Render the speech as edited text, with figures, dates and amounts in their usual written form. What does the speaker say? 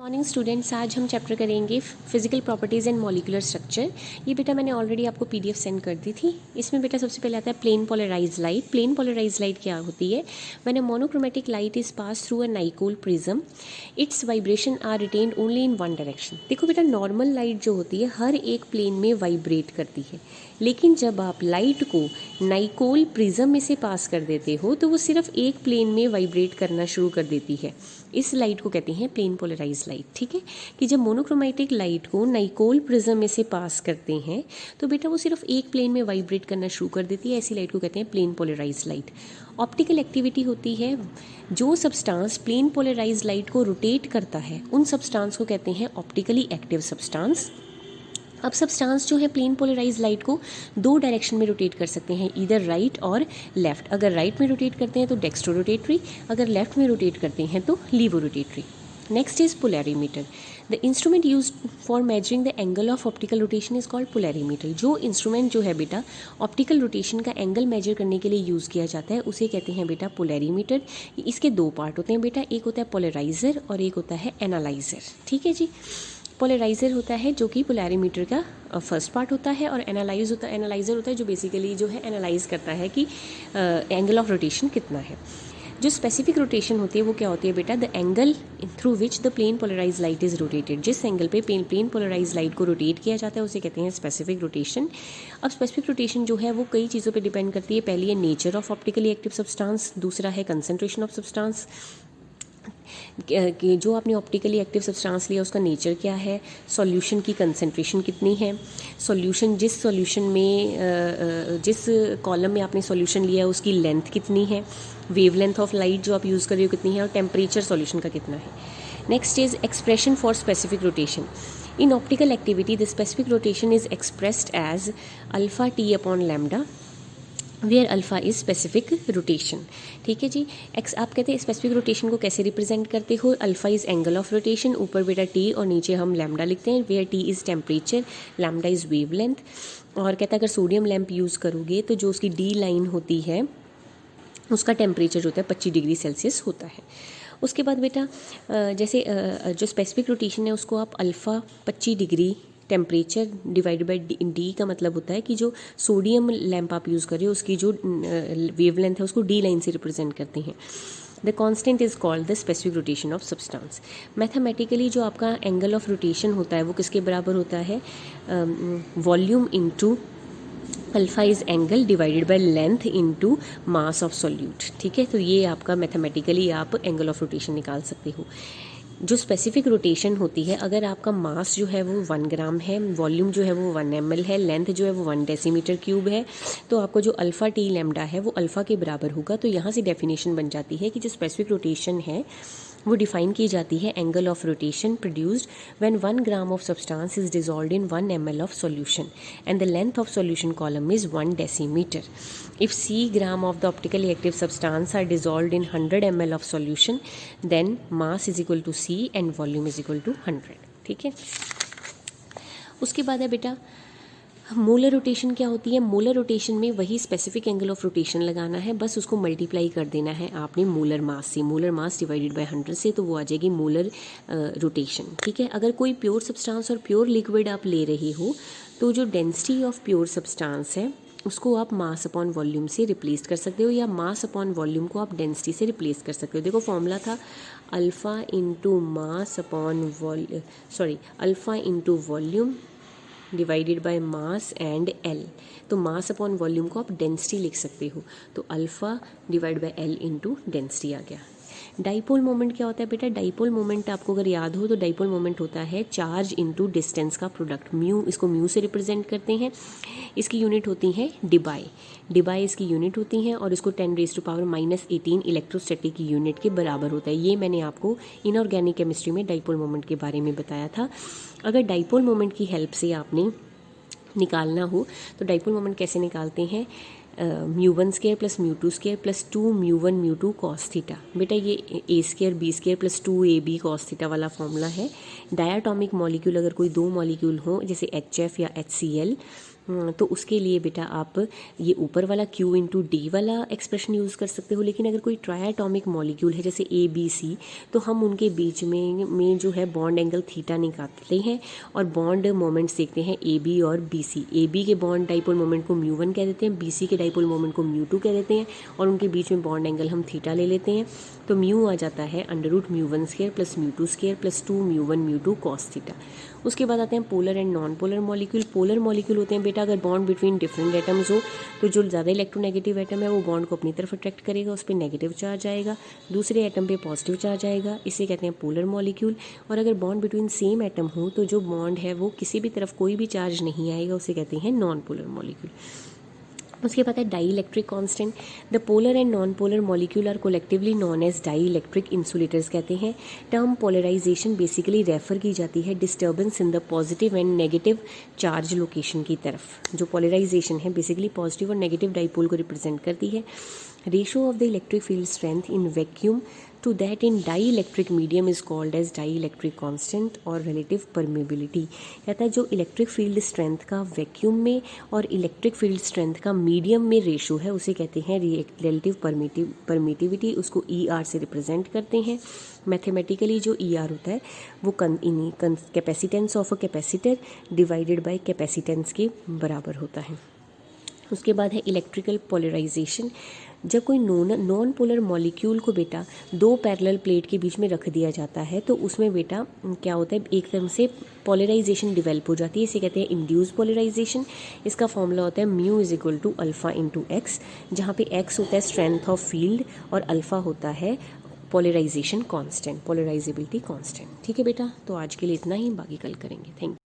Morning students, आज हम chapter करेंगे physical properties and molecular structure. ये बेटा मैंने ऑलरेडी आपको पीडीएफ सेंड कर दी थी। इसमें बेटा सबसे पहले आता है plane polarise light. Plane polarise light क्या होती है? When a monochromatic light is pass through a Nicol prism, its vibration are retained only in one direction. देखो बेटा, नॉर्मल लाइट जो होती है हर एक प्लेन में वाइब्रेट करती है, लेकिन जब आप लाइट को नाइकोल प्रिज्म में से पास कर देते हो तो वो सिर्फ एक प्लेन में वाइब्रेट करना शुरू कर देती है। इस लाइट को कहते हैं प्लेन पोलराइज लाइट। ठीक है, कि जब मोनोक्रोमेटिक लाइट को नाइकोल प्रिज्म में से पास करते हैं तो बेटा वो सिर्फ एक प्लेन में वाइब्रेट करना शुरू कर देती है। ऐसी लाइट को कहते हैं plane polarise light. Optical activity होती है, जो सब्सटेंस प्लेन पोलराइज लाइट को रोटेट करता है उन सब्सटेंस को कहते हैं ऑप्टिकली एक्टिव सब्सटेंस। अब सब्सटेंस जो है प्लेन पोलराइज लाइट को दो डायरेक्शन में रोटेट कर सकते हैं, इधर राइट और लेफ्ट। अगर राइट में रोटेट करते हैं तो डेक्स्ट्रो रोटेटरी, अगर लेफ्ट में रोटेट करते हैं तो levo rotatory. Next is polarimeter. The instrument use for measuring the angle of optical rotation is called polarimeter. जो इंस्ट्रूमेंट जो है बेटा ऑप्टिकल रोटेशन का एंगल मेजर करने के लिए यूज़ किया जाता है उसे कहते हैं बेटा पोलैरीमीटर। इसके दो पार्ट होते हैं बेटा, एक होता है पोलराइजर और एक होता है एनालाइजर। ठीक है जी। पोलराइजर होता है जो कि पोलैरीमीटर का फर्स्ट पार्ट होता है, और एनालाइजर होता है जो बेसिकली जो है एनालाइज करता है कि एंगल ऑफ रोटेशन कितना है। जो स्पेसिफिक रोटेशन होती है वो क्या होती है बेटा? The angle through which the plane polarise light is rotated. जिस एंगल पे प्लेन पोलराइज लाइट को रोटेट किया जाता है उसे कहते हैं स्पेसिफिक रोटेशन। अब स्पेसिफिक रोटेशन जो है वो कई चीज़ों पे डिपेंड करती है। पहली है nature of optically active substance, दूसरा है कंसंट्रेशन ऑफ सब्सटेंस, कि जो आपने ऑप्टिकली एक्टिव सब्सटेंस लिया उसका नेचर क्या है, सॉल्यूशन की कंसंट्रेशन कितनी है, सॉल्यूशन जिस कॉलम में आपने सॉल्यूशन लिया है उसकी लेंथ कितनी है, वेवलेंथ ऑफ लाइट जो आप यूज़ कर रहे हो कितनी है, और टेम्परेचर सॉल्यूशन का कितना है। Next is expression for specific rotation. In optical activity the specific rotation is expressed as alpha T upon lambda, where alpha is specific rotation. ठीक है जी। आप कहते हैं स्पेसिफिक रोटेशन को कैसे रिप्रेजेंट करते हो? Alpha is angle of rotation, ऊपर बेटा टी और नीचे हम लैम्डा लिखते हैं, where T is temperature, lambda is wavelength. और कहता है अगर सोडियम लैम्प यूज़ करोगे तो जो उसकी डी लाइन होती है उसका टेम्परेचर जो होता है 25 डिग्री सेल्सियस होता है। उसके बाद बेटा जैसे जो स्पेसिफिक रोटेशन है उसको आप alpha 25 degree temperature divided by D का मतलब होता है कि जो सोडियम लैंप आप यूज़ कर रहे हो उसकी जो वेवलेंथ है उसको डी लाइन से रिप्रेजेंट करते हैं। The constant is called the specific rotation of substance. Mathematically जो आपका एंगल ऑफ रोटेशन होता है वो किसके बराबर होता है? Volume into alpha is angle divided by length into mass of solute. ठीक है, तो ये आपका मैथमेटिकली आप एंगल ऑफ रोटेशन निकाल सकते हो। जो स्पेसिफिक रोटेशन होती है, अगर आपका मास जो है वो 1 ग्राम है, वॉल्यूम जो है वो 1 ml है, लेंथ जो है वो 1 डेसीमीटर क्यूब है, तो आपको जो अल्फ़ा टी लैम्डा है वो अल्फ़ा के बराबर होगा। तो यहाँ से डेफिनेशन बन जाती है कि जो स्पेसिफिक रोटेशन है वो डिफाइन की जाती है angle of rotation produced when 1 gram of substance is dissolved in 1 ml of solution and the length of solution column is 1 decimetre. If C gram of the optically active substance are dissolved in 100 ml of solution, then mass is equal to C and volume is equal to 100। ठीक है, उसके बाद है बेटा molar rotation. क्या होती है? Molar rotation में वही स्पेसिफिक एंगल ऑफ रोटेशन लगाना है, बस उसको मल्टीप्लाई कर देना है आपने मोलर मास से। मोलर मास डिवाइडेड बाय 100 से, तो वो आ जाएगी मोलर रोटेशन। ठीक है, अगर कोई प्योर सब्सटेंस और प्योर लिक्विड आप ले रहे हो तो जो डेंसिटी ऑफ प्योर सब्सटेंस है उसको आप मास अपॉन वॉल्यूम से रिप्लेस कर सकते हो, या मास अपॉन वॉल्यूम को आप डेंसिटी से रिप्लेस कर सकते हो। देखो फॉर्मूला था alpha into mass upon alpha into volume divided by mass and L. तो मास अपॉन वॉल्यूम को आप डेंसिटी लिख सकते हो, तो alpha divide by L into density आ गया। डाइपोल मोमेंट क्या होता है बेटा? डाइपोल मोमेंट आपको अगर याद हो तो डाइपोल मोमेंट होता है चार्ज इनटू डिस्टेंस का प्रोडक्ट। म्यू, इसको म्यू से रिप्रेजेंट करते हैं। इसकी यूनिट होती है डिबाई। डिबाई इसकी यूनिट होती हैं, और इसको 10⁻⁻18 इलेक्ट्रोस्टैटिक यूनिट के बराबर होता है। ये मैंने आपको इनऑर्गेनिक केमिस्ट्री में डाइपोल मोमेंट के बारे में बताया था। अगर डाइपोल मोमेंट की हेल्प से आपने निकालना हो तो डाइपोल मोमेंट कैसे निकालते हैं? μ1² प्लस μ2² प्लस 2 μ1 μ2 कॉस थीटा। बेटा ये a² b² plus 2ab cos theta वाला फॉर्मूला है। डायाटॉमिक मॉलिक्यूल अगर कोई दो मॉलिक्यूल हो जैसे HF या HCl तो उसके लिए बेटा आप ये ऊपर वाला Q इंटू डी वाला एक्सप्रेशन यूज़ कर सकते हो। लेकिन अगर कोई ट्राइएटॉमिक मॉलिक्यूल है जैसे ABC, तो हम उनके बीच में जो है बॉन्ड एंगल थीटा निकालते हैं और बॉन्ड मोमेंट्स देखते हैं AB और BC। AB के बॉन्ड डाइपोल मोमेंट को μ1 कह देते हैं, BC के डाइपोल मोमेंट को μ2 कह देते हैं और उनके बीच में बॉन्ड एंगल हम थीटा ले लेते हैं। तो म्यू आ जाता है √μ1² प्लस μ2² प्लस 2μ1 μ2 कॉस थीटा। उसके बाद आते हैं polar and non polar molecule. Polar molecule होते हैं बेटा अगर बॉन्ड बिटवीन डिफरेंट एटम्स हो तो जो ज़्यादा इलेक्ट्रोनेगेटिव एटम है वो बॉन्ड को अपनी तरफ अट्रैक्ट करेगा, उस पर नेगेटिव चार्ज आएगा, दूसरे एटम पे पॉजिटिव चार्ज आएगा, इसे कहते हैं पोलर मॉलिक्यूल। और अगर बॉन्ड बिटवीन सेम एटम हो तो जो बॉन्ड है वो किसी भी तरफ कोई भी चार्ज नहीं आएगा, उसे कहते हैं नॉन पोलर मॉलिक्यूल। उसके बाद है dielectric constant. The polar and non polar molecule are collectively known as dielectric insulators कहते हैं। टर्म पोलराइजेशन बेसिकली रेफर की जाती है disturbance in the positive and negative charge location की तरफ। जो पोलराइजेशन है बेसिकली पॉजिटिव और नेगेटिव डाइपोल को रिप्रेजेंट करती है। Ratio of the electric field strength in vacuum to that in dielectric medium is called as dielectric constant और relative permeability। कहता है जो इलेक्ट्रिक फील्ड स्ट्रेंथ का वैक्यूम में और इलेक्ट्रिक फील्ड स्ट्रेंथ का मीडियम में रेशो है उसे कहते हैं रिलेटिव परमिटिविटी, उसको ER से रिप्रेजेंट करते हैं। मैथमेटिकली जो ER होता है वो capacitance of a capacitor divided by capacitance के बराबर होता है। उसके बाद है इलेक्ट्रिकल पोलराइजेशन। जब कोई नॉन पोलर मॉलिक्यूल को बेटा दो पैरेलल प्लेट के बीच में रख दिया जाता है तो उसमें बेटा क्या होता है, एक तरह से पोलराइजेशन डिवेल्प हो जाती है, इसे कहते हैं इंड्यूस पोलराइजेशन। इसका फॉर्मूला होता है μ = अल्फ़ा × x, जहाँ पे x होता है स्ट्रेंथ ऑफ फील्ड और अल्फ़ा होता है पोलराइजेशन कांस्टेंट, पोलराइजेबिलिटी कांस्टेंट। ठीक है बेटा, तो आज के लिए इतना ही, बाकी कल करेंगे। Thank you.